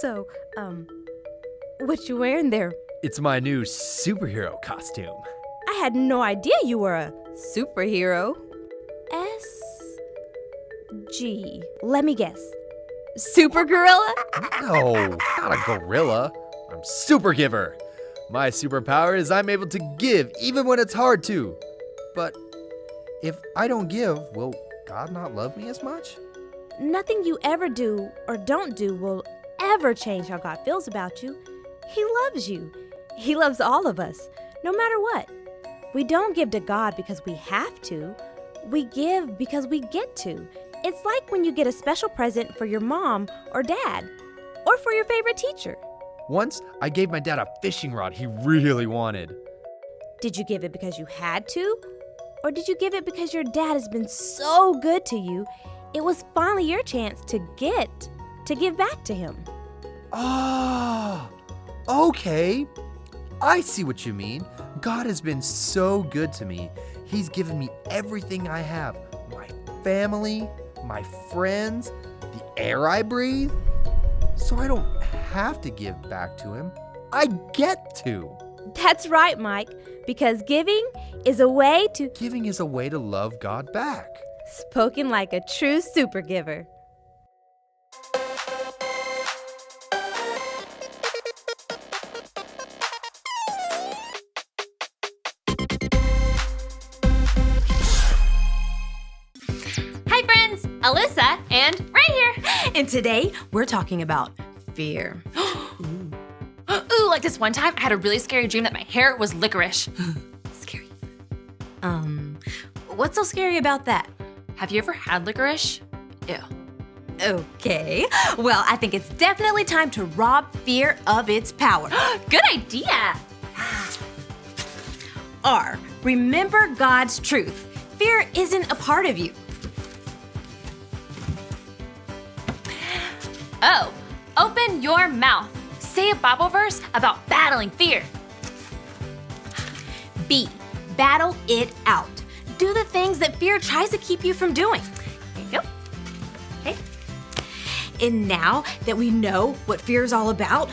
So, what you wearing there? It's my new superhero costume. I had no idea you were a superhero. SG. Let me guess. Super gorilla? No, not a gorilla. I'm super giver. My superpower is I'm able to give even when it's hard to. But if I don't give, will God not love me as much? Nothing you ever do or don't do will ever change how God feels about you. He loves you. He loves all of us, no matter what. We don't give to God because we have to. We give because we get to. It's like when you get a special present for your mom or dad, or for your favorite teacher. Once, I gave my dad a fishing rod he really wanted. Did you give it because you had to? Or did you give it because your dad has been so good to you, it was finally your chance to give back to him? Ah, okay. I see what you mean. God has been so good to me. He's given me everything I have. My family, my friends, the air I breathe. So I don't have to give back to him. I get to. That's right, Mike, because giving is a way to... Giving is a way to love God back. Spoken like a true super giver. Hi friends, Alyssa and right here. And today we're talking about fear. Ooh, like this one time I had a really scary dream that my hair was licorice. Scary. What's so scary about that? Have you ever had licorice? Ew. Okay, well, I think it's definitely time to rob fear of its power. Good idea. R, remember God's truth. Fear isn't a part of you. O, open your mouth. Say a Bible verse about battling fear. B, battle it out. Do the things that fear tries to keep you from doing. There you go. Okay. And now that we know what fear is all about,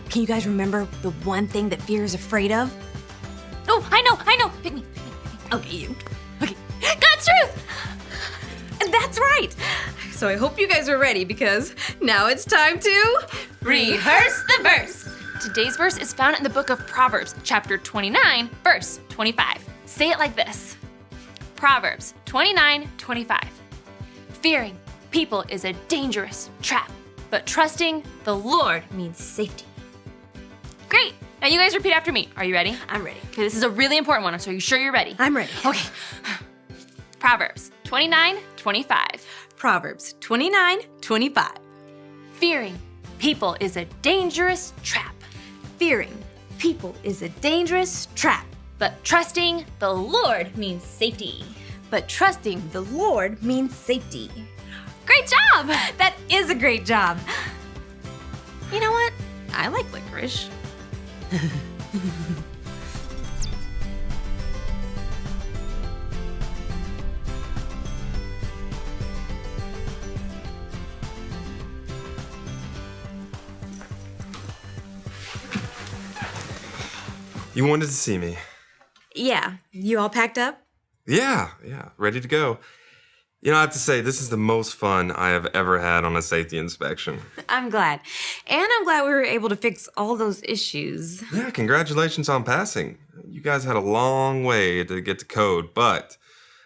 can you guys remember the one thing that fear is afraid of? Oh, I know. Pick me. Okay, you. Okay, God's truth. That's right. So I hope you guys are ready because now it's time to Rehearse the verse. Today's verse is found in the book of Proverbs, chapter 29, verse 25. Say it like this. Proverbs 29:25. Fearing people is a dangerous trap, but trusting the Lord means safety. Great. Now you guys repeat after me. Are you ready? I'm ready. Okay, this is a really important one, so are you sure you're ready? I'm ready. Okay. Proverbs 29:25. Proverbs 29:25. Fearing people is a dangerous trap, Fearing people is a dangerous trap, but trusting the Lord means safety. but trusting the Lord means safety. Great job! That is a great job. You know what? I like licorice. You wanted to see me? Yeah, you all packed up? Yeah, ready to go. You know, I have to say, this is the most fun I have ever had on a safety inspection. I'm glad. And I'm glad we were able to fix all those issues. Yeah, congratulations on passing. You guys had a long way to get to code, but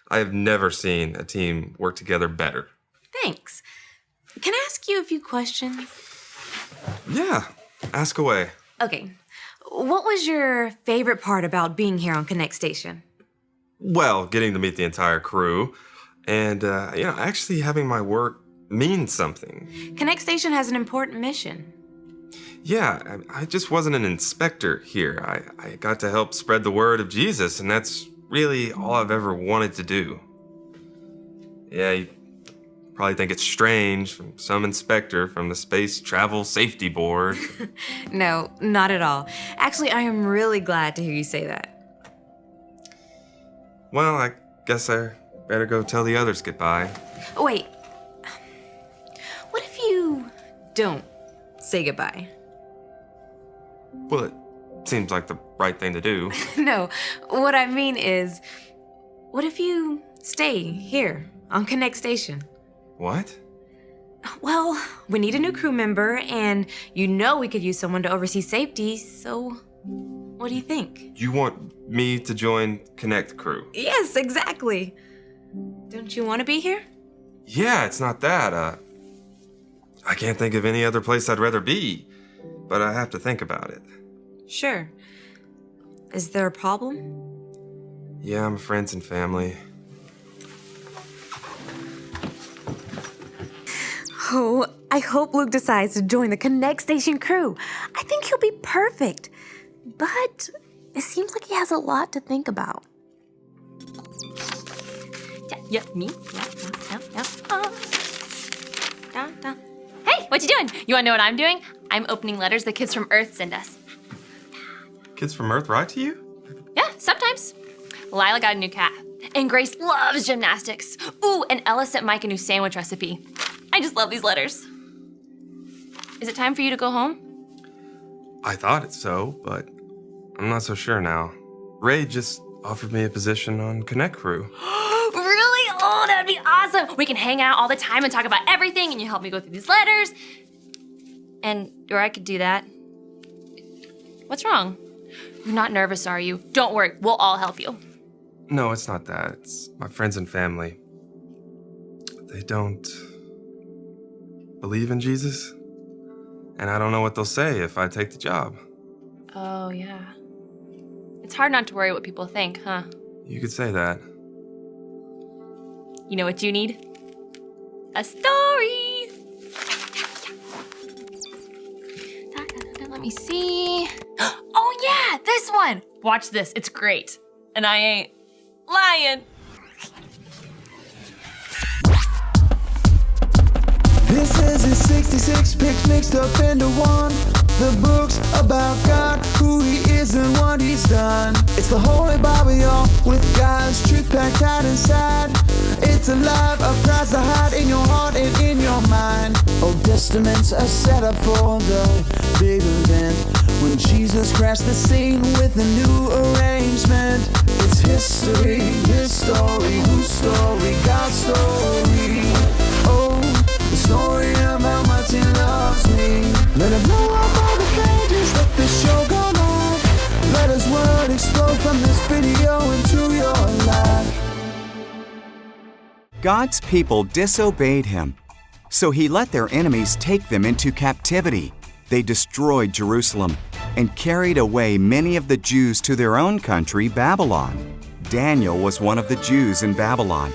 I have never seen a team work together better. Thanks. Can I ask you a few questions? Yeah, ask away. Okay. What was your favorite part about being here on Konnect Station? Well, getting to meet the entire crew and, actually having my work mean something. Konnect Station has an important mission. Yeah, I just wasn't an inspector here. I got to help spread the word of Jesus, and that's really all I've ever wanted to do. Yeah, you probably think it's strange from some inspector from the Space Travel Safety Board. No, not at all. Actually, I am really glad to hear you say that. Well, I guess I better go tell the others goodbye. Wait. What if you don't say goodbye. Well, it seems like the right thing to do. No, what I mean is, what if you stay here on Konnect Station? What? Well, we need a new crew member, and you know we could use someone to oversee safety, so what do you think? You want me to join Konnect crew? Yes, exactly. Don't you want to be here? Yeah, it's not that. I can't think of any other place I'd rather be, but I have to think about it. Sure. Is there a problem? Yeah, my friends and family. Oh, I hope Luke decides to join the Konnect Station crew. I think he'll be perfect. But it seems like he has a lot to think about. Me? Hey, what you doing? You wanna know what I'm doing? I'm opening letters the kids from Earth send us. Kids from Earth write to you? Yeah, sometimes. Lila got a new cat. And Grace loves gymnastics. Ooh, and Ella sent Mike a new sandwich recipe. I just love these letters. Is it time for you to go home? I thought it so, but I'm not so sure now. Ray just offered me a position on Konnect crew. Really? Oh, that'd be awesome. We can hang out all the time and talk about everything, and you help me go through these letters. Or I could do that. What's wrong? You're not nervous, are you? Don't worry, we'll all help you. No, it's not that. It's my friends and family. They don't believe in Jesus, and I don't know what they'll say if I take the job. Oh, yeah. It's hard not to worry what people think, huh? You could say that. You know what you need? A story! Let me see. Oh, yeah, this one! Watch this, it's great. And I ain't lying. This is his 66 picks mixed up into one. The book's about God, who he is and what he's done. It's the Holy Bible, y'all, with God's truth packed tight inside. It's alive, a prize to hide in your heart and in your mind. Old Testaments are set up for the big event when Jesus crashed the scene with a new arrangement. It's history, his story, whose story, God's story. Oh, the story of how much he loves me. Let him blow up all the pages, let the show go live. Let his word explode from this video into your life. God's people disobeyed him, so he let their enemies take them into captivity. They destroyed Jerusalem and carried away many of the Jews to their own country, Babylon. Daniel was one of the Jews in Babylon.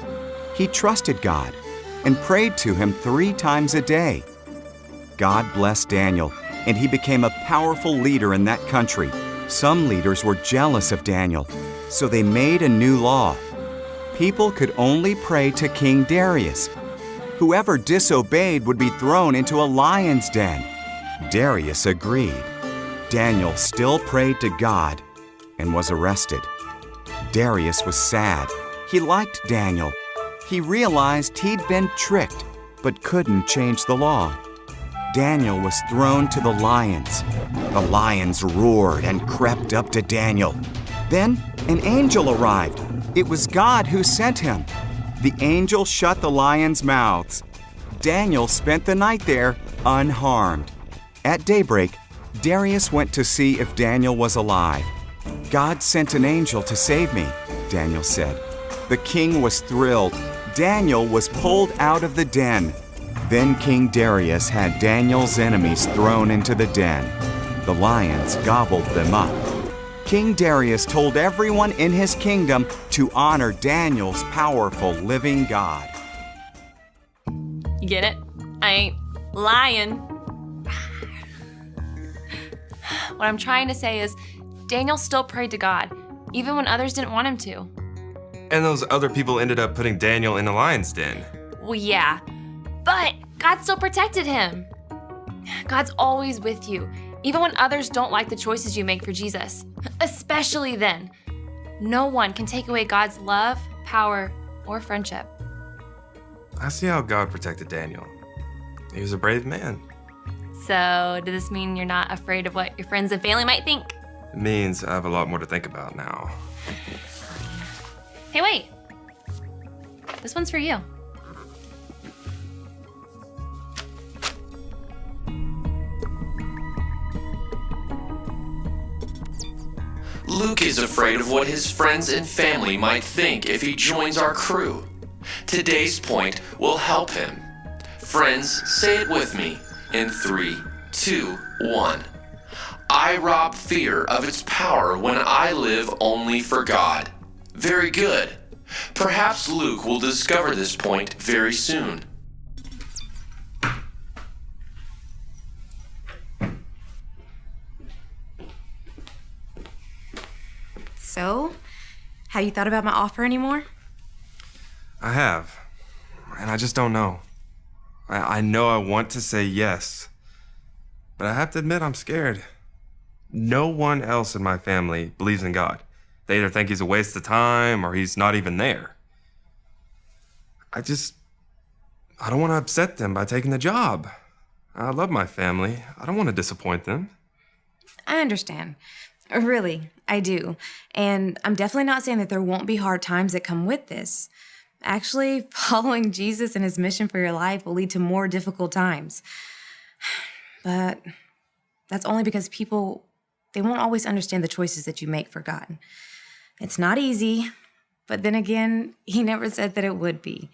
He trusted God and prayed to him 3 times a day. God blessed Daniel, and he became a powerful leader in that country. Some leaders were jealous of Daniel, so they made a new law. People could only pray to King Darius. Whoever disobeyed would be thrown into a lion's den. Darius agreed. Daniel still prayed to God and was arrested. Darius was sad. He liked Daniel. He realized he'd been tricked, but couldn't change the law. Daniel was thrown to the lions. The lions roared and crept up to Daniel. Then an angel arrived. It was God who sent him. The angel shut the lions' mouths. Daniel spent the night there unharmed. At daybreak, Darius went to see if Daniel was alive. God sent an angel to save me, Daniel said. The king was thrilled. Daniel was pulled out of the den. Then King Darius had Daniel's enemies thrown into the den. The lions gobbled them up. King Darius told everyone in his kingdom to honor Daniel's powerful living God. You get it? I ain't lying. What I'm trying to say is, Daniel still prayed to God, even when others didn't want him to. And those other people ended up putting Daniel in the lion's den. Well, yeah, but God still protected him. God's always with you, even when others don't like the choices you make for Jesus. Especially then. No one can take away God's love, power, or friendship. I see how God protected Daniel. He was a brave man. So, does this mean you're not afraid of what your friends and family might think? It means I have a lot more to think about now. Hey, wait. This one's for you. Luke is afraid of what his friends and family might think if he joins our crew. Today's point will help him. Friends, say it with me in 3, 2, 1. I rob fear of its power when I live only for God. Very good. Perhaps Luke will discover this point very soon. So, have you thought about my offer anymore? I have, and I just don't know. I know I want to say yes, but I have to admit I'm scared. No one else in my family believes in God. They either think he's a waste of time or he's not even there. I don't want to upset them by taking the job. I love my family. I don't want to disappoint them. I understand. Really, I do. And I'm definitely not saying that there won't be hard times that come with this. Actually, following Jesus and his mission for your life will lead to more difficult times. But that's only because people, they won't always understand the choices that you make for God. It's not easy, but then again, he never said that it would be.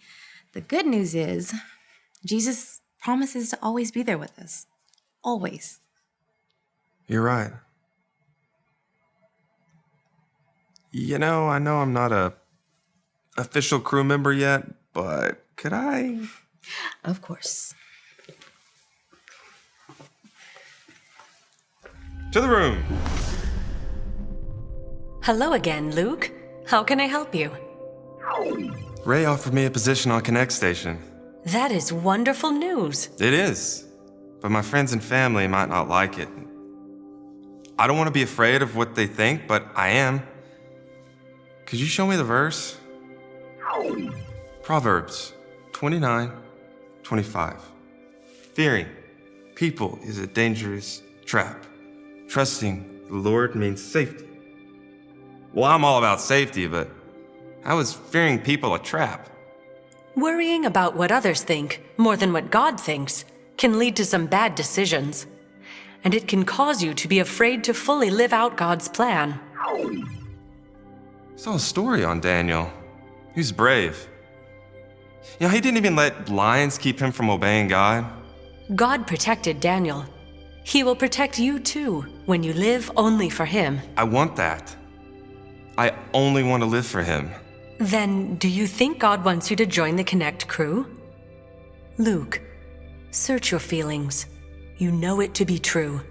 The good news is, Jesus promises to always be there with us. Always. You're right. You know, I know I'm not a official crew member yet, but could I? Of course. To the room. Hello again, Luke. How can I help you? Ray offered me a position on Konnect Station. That is wonderful news. It is, but my friends and family might not like it. I don't want to be afraid of what they think, but I am. Could you show me the verse? Proverbs 29:25. Fearing people is a dangerous trap. Trusting the Lord means safety. Well, I'm all about safety, but how is fearing people a trap? Worrying about what others think more than what God thinks can lead to some bad decisions. And it can cause you to be afraid to fully live out God's plan. I saw a story on Daniel. He was brave. You know, he didn't even let lions keep him from obeying God. God protected Daniel. He will protect you too when you live only for him. I want that. I only want to live for him. Then, do you think God wants you to join the Konnect crew? Luke, search your feelings. You know it to be true.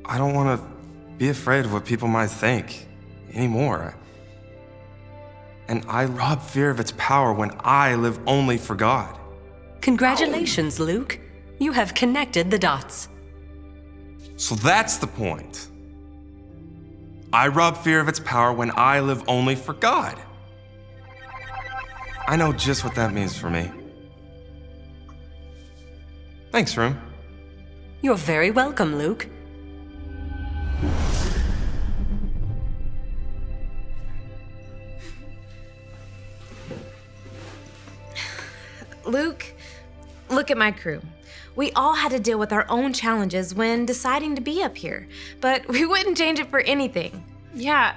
I don't want to be afraid of what people might think anymore. And I rob fear of its power when I live only for God. Congratulations, Luke. You have connected the dots. So that's the point. I rob fear of its power when I live only for God. I know just what that means for me. Thanks, Room. You're very welcome, Luke. Luke, look at my crew. We all had to deal with our own challenges when deciding to be up here, but we wouldn't change it for anything. Yeah,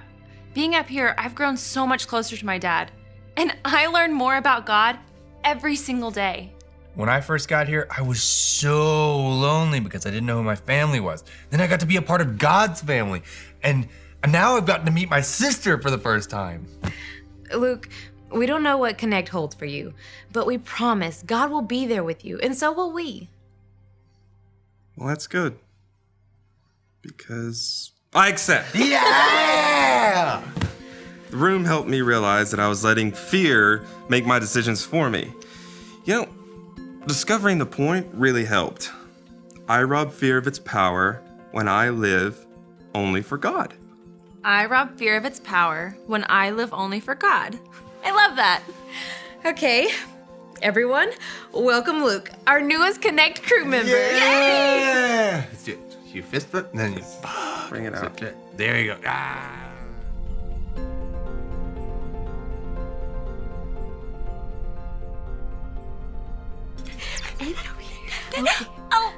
being up here, I've grown so much closer to my dad. And I learn more about God every single day. When I first got here, I was so lonely because I didn't know who my family was. Then I got to be a part of God's family. And now I've gotten to meet my sister for the first time. Luke, we don't know what Konnect holds for you, but we promise God will be there with you, and so will we. Well, that's good. Because I accept. Yeah! The room helped me realize that I was letting fear make my decisions for me. You know, discovering the point really helped. I rob fear of its power when I live only for God. I rob fear of its power when I live only for God. I love that. Okay, Everyone, welcome Luke, our newest Konnect crew member. Yeah! Let's do it. You fist it, and then you bring it out. There you go. Ah. Oh,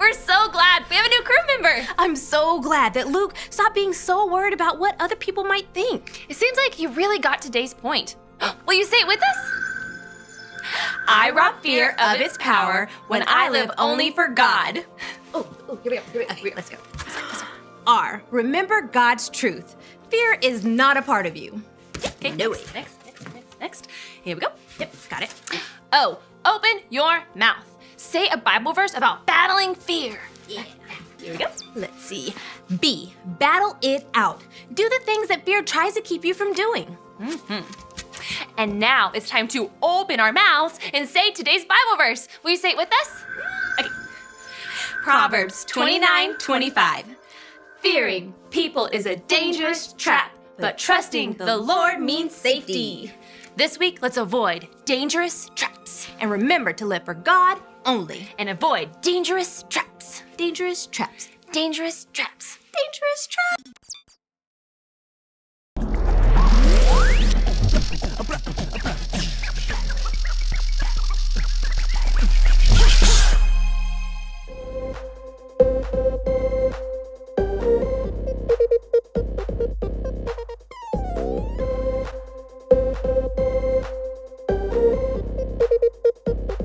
we're so glad we have a new crew member. I'm so glad that Luke stopped being so worried about what other people might think. It seems like he really got today's point. Will you say it with us? I rob fear of its power when I live only for God. Oh, here we go. Let's go. R, remember God's truth. Fear is not a part of you. Okay, next. Here we go. Yep, got it. O, open your mouth. Say a Bible verse about battling fear. Yeah. Here we go. Let's see. B, battle it out. Do the things that fear tries to keep you from doing. And now it's time to open our mouths and say today's Bible verse. Will you say it with us? Okay. Proverbs 29:25. Fearing people is a dangerous trap, but trusting the Lord means safety. This week, let's avoid dangerous traps And remember to live for God only. and avoid dangerous traps. Dangerous traps. Dangerous traps. Dangerous traps.